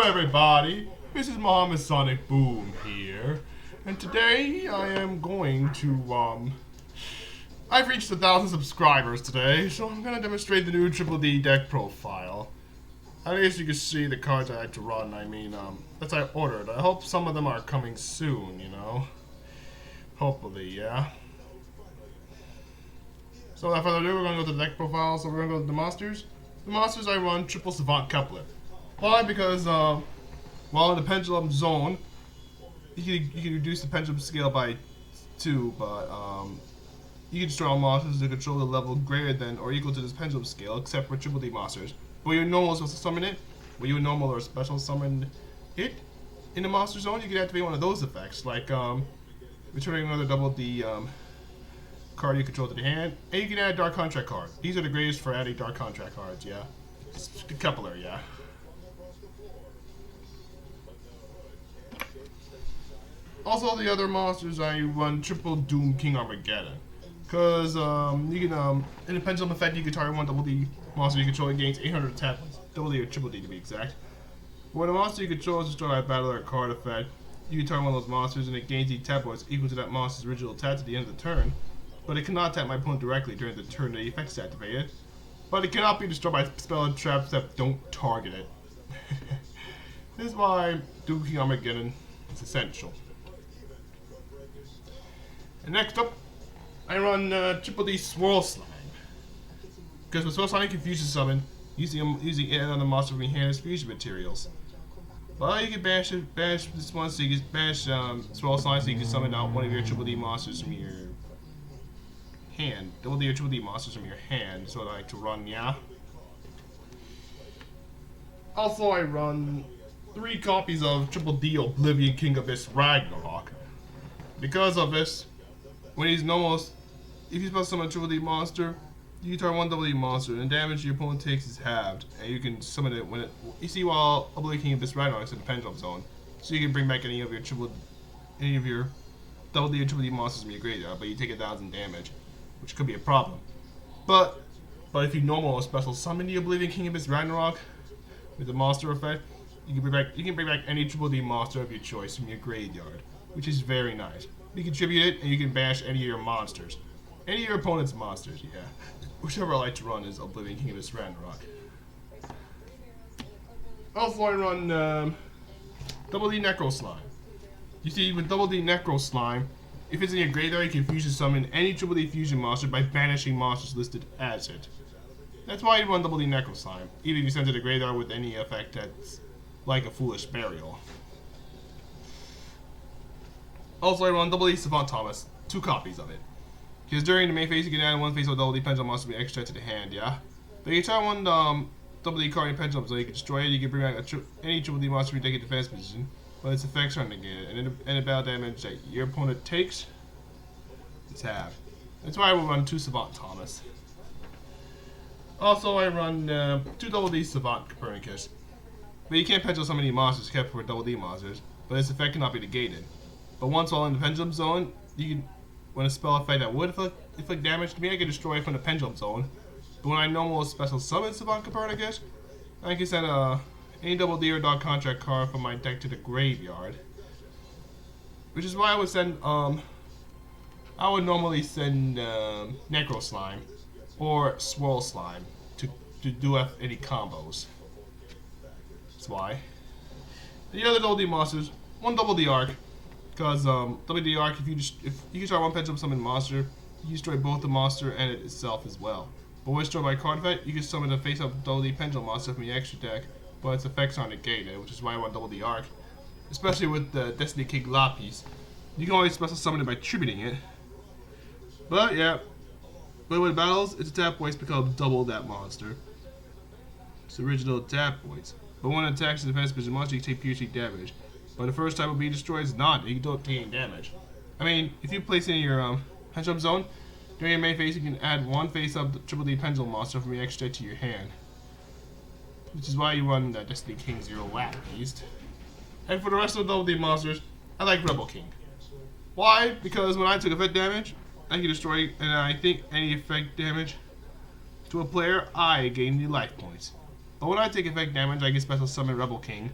Hello everybody, this is Mohammed Sonic Boom here, and today I am going to, I've reached 1,000 subscribers today, so I'm going to demonstrate the new Triple D deck profile. I guess you can see the cards I like to run, that I ordered. I hope some of them are coming soon, you know. Hopefully, yeah. So without further ado, we're going to go to the deck profile, so we're going to go to the monsters. The monsters I run Triple Savant Couplet. Why? Because, while in the pendulum zone, you can reduce the pendulum scale by 2, but you can destroy all monsters that control the level greater than or equal to this pendulum scale, except for Triple D monsters. When you're normal supposed to summon it, when you normal or special summon it in the monster zone, you can activate one of those effects, like returning another double D card you control to the hand, and you can add a Dark Contract card. These are the greatest for adding Dark Contract cards, yeah. The coupler, yeah. Also, the other monsters I run Triple Doom King Armageddon, because you can in the pendulum effect you can target one double D monster you control and gains 800 attack points, double D or triple D to be exact. When a monster you control is destroyed by a battle or a card effect, you can target one of those monsters and it gains the attack points equal to that monster's original attack at the end of the turn, but it cannot attack my opponent directly during the turn the effect is activated. But it cannot be destroyed by spell and traps that don't target it. This is why Doom King Armageddon is essential. And next up, I run Triple D Swirl Slime. Because with Swirl Slime you can fusion summon using it on the monster from your hand as fusion materials. But you can bash this one so you can bash Swirl Slime so you can summon out one of your Triple D monsters from your hand. Double D or Triple D monsters from your hand is what I like to run, yeah. Also I run 3 copies of Triple D Oblivion King Abyss Ragnarok. Because of this, when he's normal, if you're supposed to summon a Triple D monster, you can target one Double D monster, and the damage your opponent takes is halved, and you can summon it when it. You see, while Oblivion King Abyss Ragnarok is in the pendulum zone, so you can bring back any of your Double D or Triple D monsters from your graveyard, but you take 1,000 damage, which could be a problem. But if you normal or special summon the Oblivion King Abyss Ragnarok with the monster effect, you can bring back any Triple D monster of your choice from your graveyard, which is very nice. You can tribute it, and you can bash any of your monsters. Any of your opponent's monsters, yeah. Whichever I like to run is Oblivion King Abyss Ragnarok. Also, I run Double D Necro Slime. You see, with Double D Necro Slime, if it's in your graveyard, you can fusion summon any Triple D fusion monster by banishing monsters listed as it. That's why you run Double D Necro Slime, even if you send it to the graveyard with any effect that's like a Foolish Burial. Also, I run Double D Savant Thomas, 2 copies of it. Because during the main phase, you can add one face of Double D Pendulum monster to be extra to the hand, yeah? But you try one Double D card in Pendulum, so you can destroy it, you can bring back any Triple D monster you take in defense position, but its effects are negated, and the battle damage that your opponent takes is halved. That's why I will run 2 Savant Thomas. Also, I run 2 Double D Savant Copernicus. But you can't pendulum summon any monsters kept for Double D monsters, but its effect cannot be negated. But once while in the pendulum zone, you can, when a spell effect that would inflict damage to me, I can destroy it from the pendulum zone. But when I normal special summon Savant Copernicus, I can send any Double D or Dark Contract card from my deck to the graveyard. Which is why I would send I would normally send Necro Slime or Swirl Slime to do any combos. That's why. The other Double D monsters, one Double D Arc. Because Double D Arc, if you can try one pendulum summon monster, you destroy both the monster and it itself as well. But when destroyed by card effect, you can summon the face up Double D Pendulum monster from your extra deck, but its effects aren't negated, which is why I want Double D Arc. Especially with the Destiny King Lapis. You can always special summon it by tributing it. But yeah. But when it battles, its attack points become double that monster. Its original attack points. But when it attacks the defense position monster, you can take piercing damage. But the first time it will be destroyed is not. You don't take any damage. I mean, if you place it in your pendulum zone, during your main phase, you can add one face-up Triple D Pendulum monster from your extra deck to your hand. Which is why you run the Destiny King Zero Lap Beast. And for the rest of the Double D monsters, I like Rebel King. Why? Because when I took effect damage, I can destroy, and I think any effect damage to a player, I gain the life points. But when I take effect damage, I can special summon Rebel King,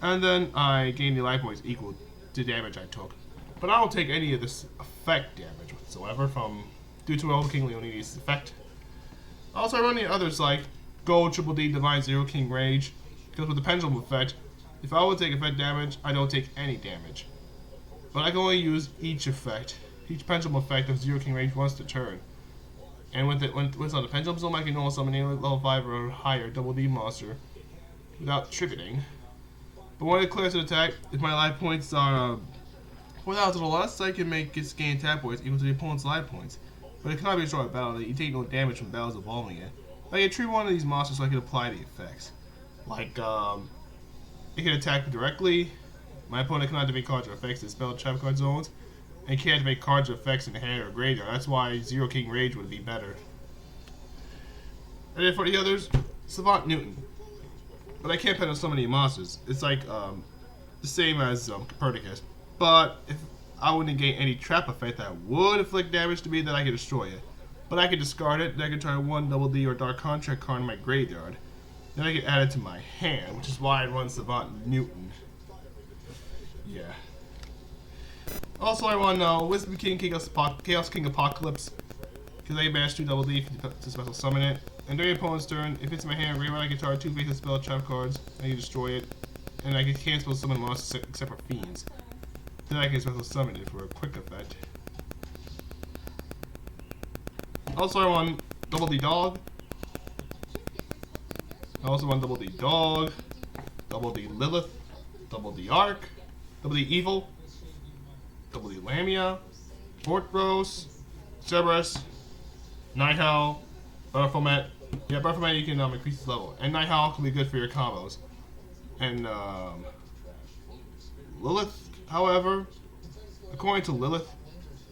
And then I gain the life points equal to the damage I took. But I don't take any of this effect damage whatsoever from due to Elder King Leonides' effect. Also, I run the others like Gold, Triple D, Divine, Zero King Rage. Because with the Pendulum effect, if I would take effect damage, I don't take any damage. But I can only use each Pendulum effect of Zero King Rage once a turn. And when it's on the Pendulum Zone, I can also summon any level 5 or higher Double D monster without tripping. But when it clears an attack, if my life points are 4,000 or less, I can make its gain attack points equal to the opponent's life points. But it cannot be destroyed by battle. You take no damage from battles involving it. I can treat one of these monsters so I can apply the effects. Like, it can attack me directly. My opponent cannot activate cards or effects in spell trap card zones. And can't activate cards or effects in the hand or graveyard. That's why Zero King Rage would be better. And then for the others, Savant Newton. But I can't pen on so many monsters. It's like the same as Copernicus. But if I would negate any trap effect that would inflict damage to me, then I can destroy it. But I can discard it, then I can turn one Double D or Dark Contract card in my graveyard. Then I can add it to my hand, which is why I run Savant Newton. Yeah. Also, I run Wisdom King, Chaos King Apocalypse. Because I can bash 2 Double D to special summon it. And during your opponent's turn, if it's in my hand or graveyard, I can target 2 faceless spell trap cards. I can destroy it. And I can cancel summon monsters except for fiends. Then I can special summon it for a quick effect. Also, I run Double D Dog. I also run Double D Dog, Double D Lilith, Double D Arc, Double D Evil, Double D Lamia, Fortrose, Cerberus, Night Howl, Baphomet. Yeah, Baphomet you can increase its level. And Night Howl can be good for your combos. And Lilith, however, according to Lilith,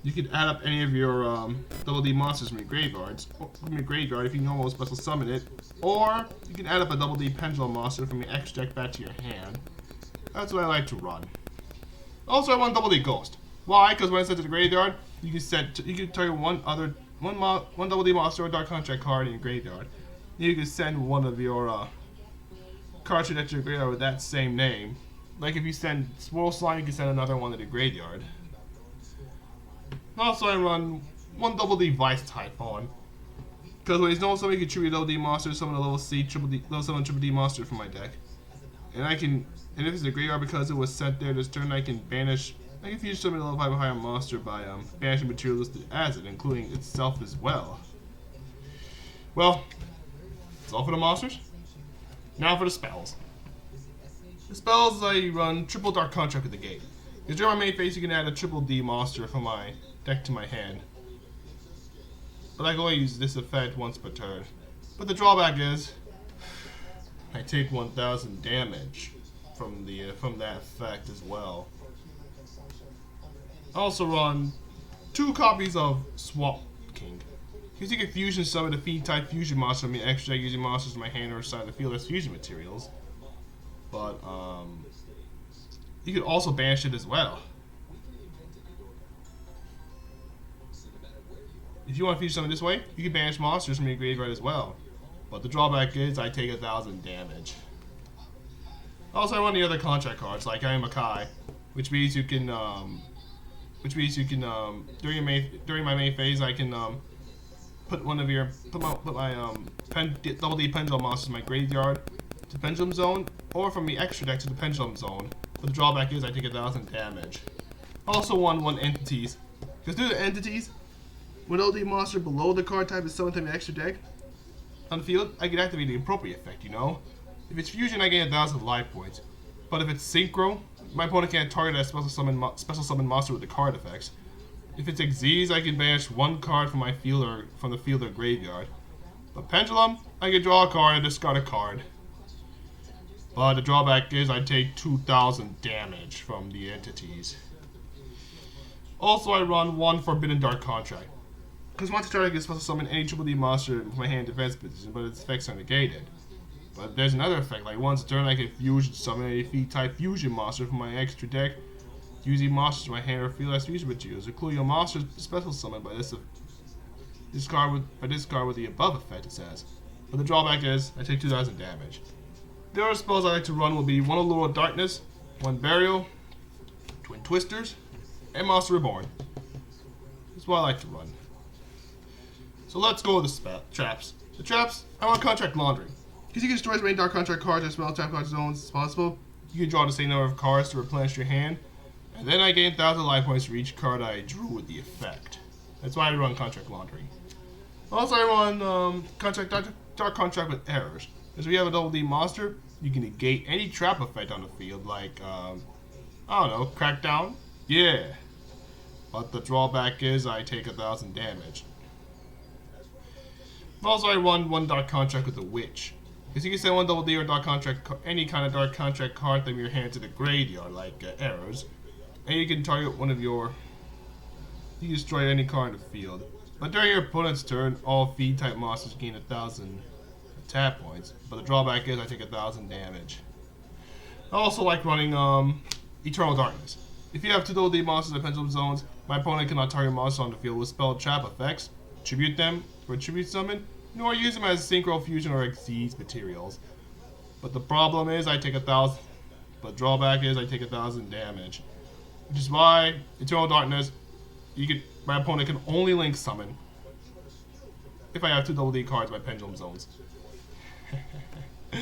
you can add up any of your Double D monsters from your graveyards, if you can almost special summon it, or you can add up a Double D Pendulum monster from your X deck back to your hand. That's what I like to run. Also, I run Double D Ghost. Why? Because when it's sent to the graveyard, you can target one Double D monster or Dark Contract card in your graveyard. You can send one of your cards to your graveyard with that same name. Like if you send Swirl Slime, you can send another one to the graveyard. Also, I run one Double D Vice Typhon. Because when he's known somebody can tribute Double D monster, summon a level C level 7 Triple D monster from my deck. And if it's a graveyard because it was sent there this turn, I can fuse summon a level 5 or higher monster by banishing material listed as it, including itself as well. Well, that's all for the monsters. Now for the spells. The spells, I run triple Dark Contract at the gate. Because during my main phase, you can add a Triple D monster from my deck to my hand. But I can only use this effect once per turn. But the drawback is, I take 1,000 damage from that effect as well. I also run 2 copies of Swamp King. Because you can fusion summon a Fiend type fusion monster from your extra deck using monsters in my hand or side of the field as fusion materials. But you could also banish it as well. If you want to fusion summon this way, you can banish monsters from your graveyard as well. But the drawback is I take 1,000 damage. Also, I run the other contract cards like I am a Kai, which means you can during my main phase I can put my Double D Pendulum monsters in my graveyard to Pendulum Zone, or from the extra deck to the Pendulum Zone. But the drawback is I take 1,000 damage. Also one entities. Because due to entities, when OD monster below the card type is summoned to the extra deck on the field, I can activate the appropriate effect, you know? If it's fusion, I gain 1,000 life points. But if it's synchro, my opponent can't target a special summon monster with the card effects. If it's Xyz, I can banish 1 card from my field or from the field or graveyard. But Pendulum, I can draw a card and discard a card. But the drawback is I take 2,000 damage from the entities. Also, I run 1 Forbidden Dark Contract. Because once a target can special summon any Triple D monster from my hand defense position, but its effects are negated. But there's another effect, like once a turn I can fusion summon a Fiend type fusion monster from my extra deck using monsters from my hand or field as fusion materials, including a monster special summon by discard with the above effect, it says. But the drawback is I take 2,000 damage. The other spells I like to run will be one Allure of Darkness, one Burial, Twin Twisters, and Monster Reborn. That's what I like to run. So let's go with the traps. The traps, I want Contract Laundry. Because you can destroy as many Dark Contract cards and spell trap card zones as possible. You can draw the same number of cards to replenish your hand. And then I gain 1,000 life points for each card I drew with the effect. That's why I run Contract Laundry. Also, I run Dark Contract with Errors. Because if you have a double D monster, you can negate any trap effect on the field, like, I don't know, Crackdown? Yeah. But the drawback is I take 1,000 damage. Also, I run one Dark Contract with the Witch. Because you can send one double D or Dark Contract, any kind of Dark Contract card from your hand to the graveyard, like Arrows. And you can target one of your... You can destroy any card in the field. But during your opponent's turn, all feed type monsters gain 1,000 attack points. But the drawback is I take 1,000 damage. I also like running Eternal Darkness. If you have two double D monsters in Pendulum Zones, my opponent cannot target monsters on the field with spell trap effects, tribute them for tribute summon, nor use them as Synchro Fusion or Xyz materials. But the problem is I take 1,000. But the drawback is I take 1,000 damage. Which is why Eternal Darkness, my opponent can only link summon if I have two double D cards by Pendulum Zones. I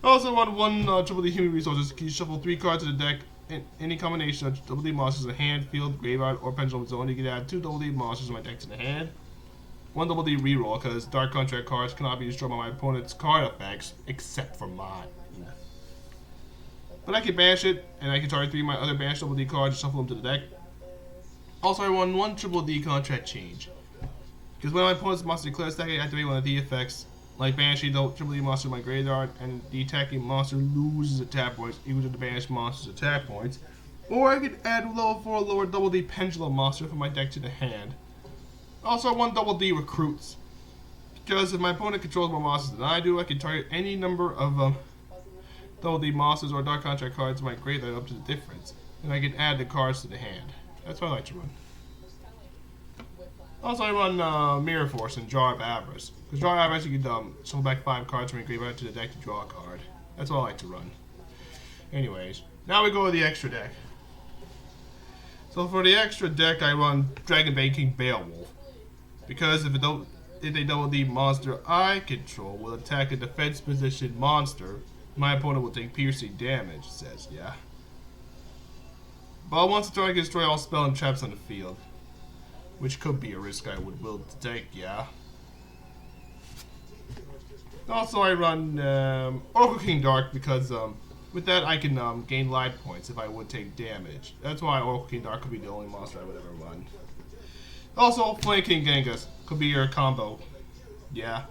also run one triple D Human Resources. You shuffle 3 cards to the deck in any combination of double D monsters in hand, field, graveyard, or Pendulum Zone. You can add 2 double D monsters in my deck to the hand. 1 double D reroll, because Dark Contract cards cannot be destroyed by my opponent's card effects, except for mine. But I can banish it, and I can target 3 of my other banished double D cards and shuffle them to the deck. Also, I run one triple D Contract Change. Because when my opponent's monster declares attack, I activate one of the effects, like banishing the triple D monster in my graveyard, and the attacking monster loses attack points equal to the banished monster's attack points. Or I can add level 4 lower double D Pendulum monster from my deck to the hand. Also, one double D Recruits. Because if my opponent controls more monsters than I do, I can target any number of double D monsters or Dark Contract cards in my graveyard up to the difference. And I can add the cards to the hand. That's what I like to run. Also, I run Mirror Force and Jar of Avarice. Because Jar of Avarice, you can shuffle back 5 cards from your graveyard to the deck to draw a card. That's what I like to run. Anyways, now we go to the extra deck. So for the extra deck, I run Dragonbane King Beowulf. Because if a double D monster I control will attack a defense position monster, my opponent will take piercing damage, it says, yeah. But once a turn, I can destroy all spell and traps on the field. Which could be a risk I would will to take, yeah. Also, I run Oracle King Dark because with that I can gain life points if I would take damage. That's why Oracle King Dark could be the only monster I would ever run. Also, Flame King Genghis could be your combo, yeah.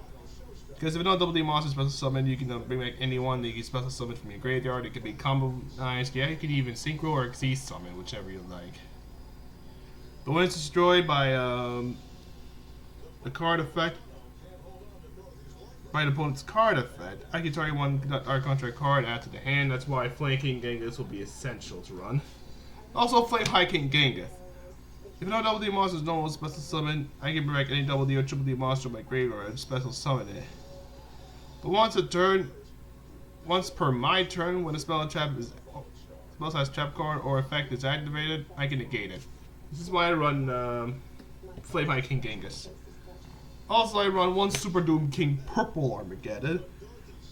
Because if you don't double D monster special summon, you can bring back anyone that you can special summon from your graveyard. It could be combo nice, yeah. You can even Synchro or Xyz summon, whichever you like. But when it's destroyed by a card effect, by an opponent's card effect, I can target one Dark Contract card add to the hand. That's why Flame King Genghis will be essential to run. Also, Flame High King Genghis. If no double D monsters no one special summon, I can bring back any double D or triple D monster in my graveyard and special summon it. But once per my turn, when a spell size trap card or effect is activated, I can negate it. This is why I run Flame High King Genghis. Also, I run one Super Doom King Purple Armageddon.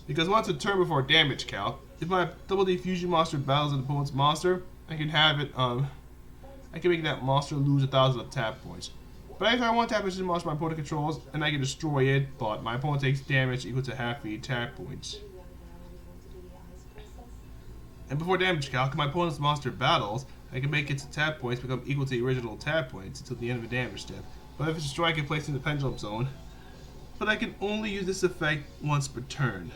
Because once a turn before damage count, if my double D fusion monster battles an opponent's monster, I can have it, I can make that monster lose 1,000 attack points. But if I want to tap into the monster my opponent controls, and I can destroy it, but my opponent takes damage equal to half the attack points. And before damage calc, if my opponent's monster battles, I can make its attack points become equal to the original attack points until the end of the damage step. But if it's destroyed, I can place it in the Pendulum Zone. But I can only use this effect once per turn.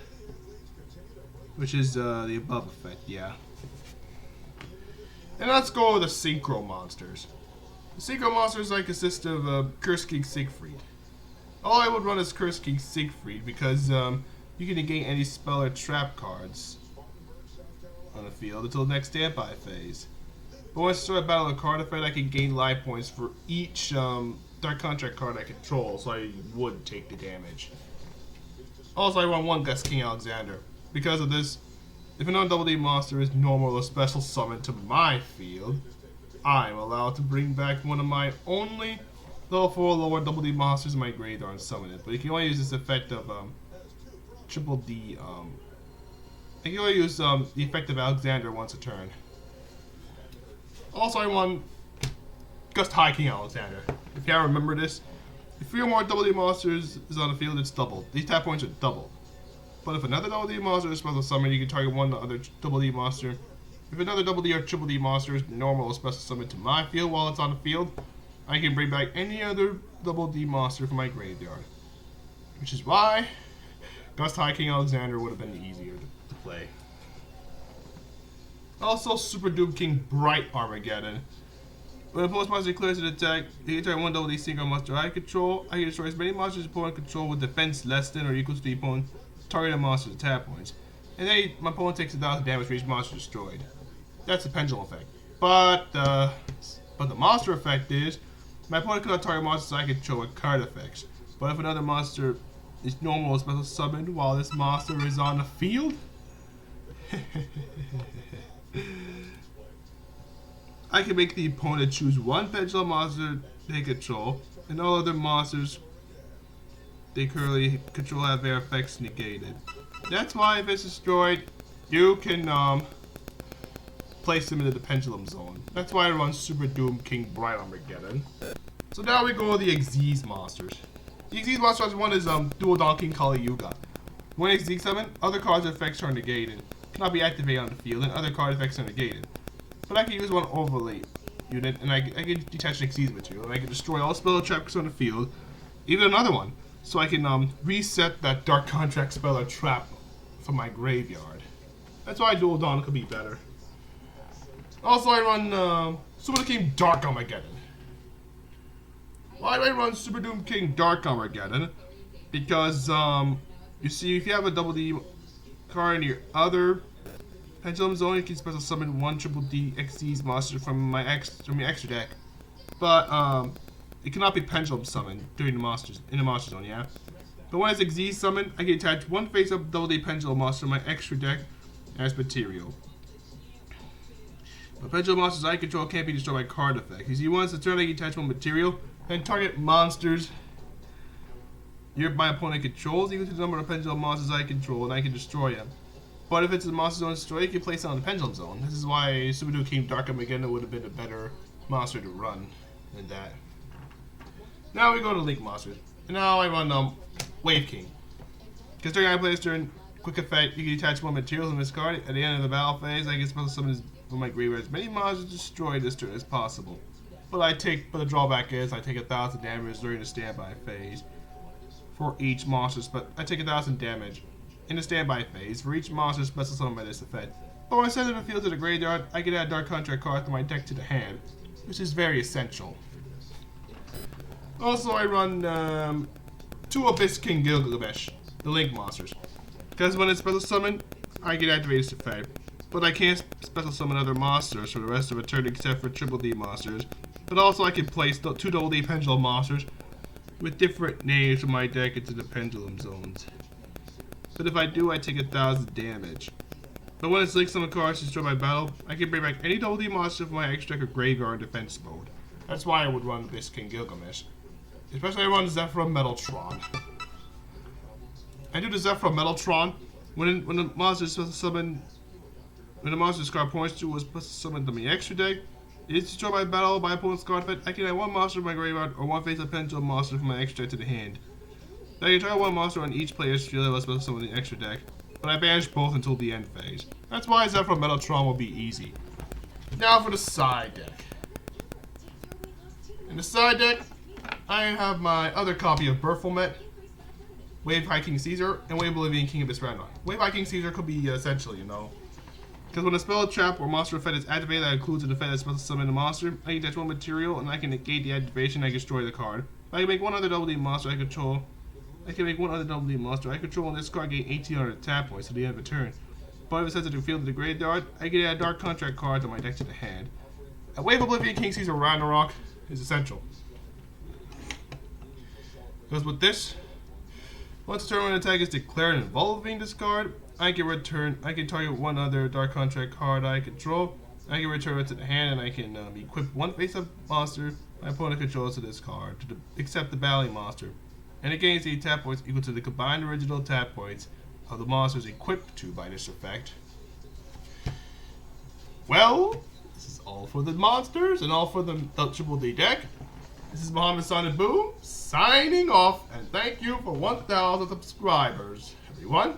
Which is the above effect, yeah. And let's go with the Synchro Monsters. The Synchro Monsters consist of Curse King Siegfried. All I would run is Curse King Siegfried because you can negate any spell or trap cards on the field until the next standby phase. But once I start a battle of card effect, I can gain life points for each Dark Contract card I control, so I would take the damage. Also, I run one Gus King Alexander. Because of this, if a non-double D monster is normal or special summoned to my field, I'm allowed to bring back one of my only level 4 lower double D monsters in my graveyard and summon it. But you can only use this effect of triple D. You can only use the effect of Alexander once a turn. Also, I won Gust High King Alexander. If you remember this, if 3 or more double D monsters is on the field, it's doubled. These tap points are doubled. But if another double D monster is special summoned, you can target one other double D monster. If another double D or triple D monster is normal or special summoned to my field while it's on the field, I can bring back any other double D monster from my graveyard. Which is why Gust High King Alexander would have been easier to play. Also, Super Doom King Bright Armageddon. When a opponent's monster declares an attack, you can target one double D Synchro Monster I control. I can destroy as many monsters as opponent control with defense less than or equal to the opponent's targeted monster's attack points. And then my opponent takes 1,000 damage for each monster destroyed. That's the pendulum effect. But the monster effect is my opponent cannot target monsters I control with card effects. But if another monster is normal or special summoned while this monster is on the field, I can make the opponent choose one pendulum monster they control, and all other monsters they currently control have their effects negated. That's why if it's destroyed, you can place them into the pendulum zone. That's why I run Super Doom King Bright Armageddon. So now we go to the Xyz monsters. The Xyz monsters one is Dual Donkey Kali Yuga. When Xyz summon, other cards' effects are negated. Cannot be activated on the field, and other card effects are negated. But I can use one overlay unit, and I can detach an Xyz material, and I can destroy all spell traps on the field, even another one. So I can reset that Dark Contract spell or trap from my graveyard. That's why Dual Dawn could be better. Also, I run Super King Dark Armageddon. Why do I run Super Doom King Dark Armageddon? Because you see, if you have a double D card in your other pendulum zone, you can special summon one triple D Xyz monster from your extra deck. But it cannot be pendulum summoned during the in the monster zone, yeah? But when it's Xyz summoned, I can attach one face-up double D pendulum monster to my extra deck as material. But pendulum monsters I control can't be destroyed by card effects. You see, once a turn I can attach one material, then target monsters my opponent controls equal to the number of pendulum monsters I control, and I can destroy them. But if it's a monster zone destroy, you can place it on the pendulum zone. This is why Super Doom King Dark Armageddon would have been a better monster to run than that. Now we go to Link monsters. And now I run Wave King. Because during I play this turn, quick effect, you can attach one material from this card. At the end of the battle phase, I can special summon from my graveyard as many monsters destroyed this turn as possible. But the drawback is I take 1,000 damage during the standby phase for each monster. But I take 1,000 damage in the standby phase for each monster special summoned by this effect. But when I send the field to the graveyard, I can add Dark Contract cards from my deck to the hand, which is very essential. Also, I run 2 Abyss King Gilgamesh, the Link monsters. Because when it's special summoned, I can activate this effect. But I can't special summon other monsters for the rest of a turn except for triple D monsters. But also I can place 2 double D pendulum monsters with different names from my deck into the pendulum zones. But if I do, I take 1,000 damage. But when it's Link summon cards destroyed by battle, I can bring back any double D monster from my extra deck or graveyard in defense mode. That's why I would run Abyss King Gilgamesh. Especially I run Zephyr Metaltron. I do the Zephyr Metaltron when the monster is supposed to summon. When the monster's card points to was supposed to summon to my extra deck, it is destroyed by battle by opponent's card effect. I can add one monster from my graveyard or one face-up pendulum monster from my extra deck to the hand. Now you target one monster on each player's field that was supposed to summon the extra deck, but I banish both until the end phase. That's why Zephyr Metaltron will be easy. Now for the side deck. In the side deck, I have my other copy of Baphomet, Wave High King Caesar, and Wave Oblivion King Abyss Random. Wave High King Caesar could be essential, you know. Because when a spell, trap, or monster effect is activated that includes an effect that's supposed to summon a monster, I can attach one material and I can negate the activation and I can destroy the card. I can make one other double D monster I control. I can make one other double D monster I control, and this card gain 1,800 attack points at the end of a turn. But if it sends it to the field to the graveyard, I can add Dark Contract cards on my deck to the hand. A Wave Oblivion King Caesar Ragnarok is essential. Because with this, Once a tournament attack is declared involving this card, I can target one other Dark Contract card I control. I can return it to the hand, and I can equip one face-up monster my opponent controls to this card to accept the battling monster. And it gains the tap points equal to the combined original tap points of the monsters equipped to by this effect. Well, this is all for the monsters and all for the Triple D deck. This is Mohammed Sonic Boom signing off, and thank you for 1,000 subscribers, everyone.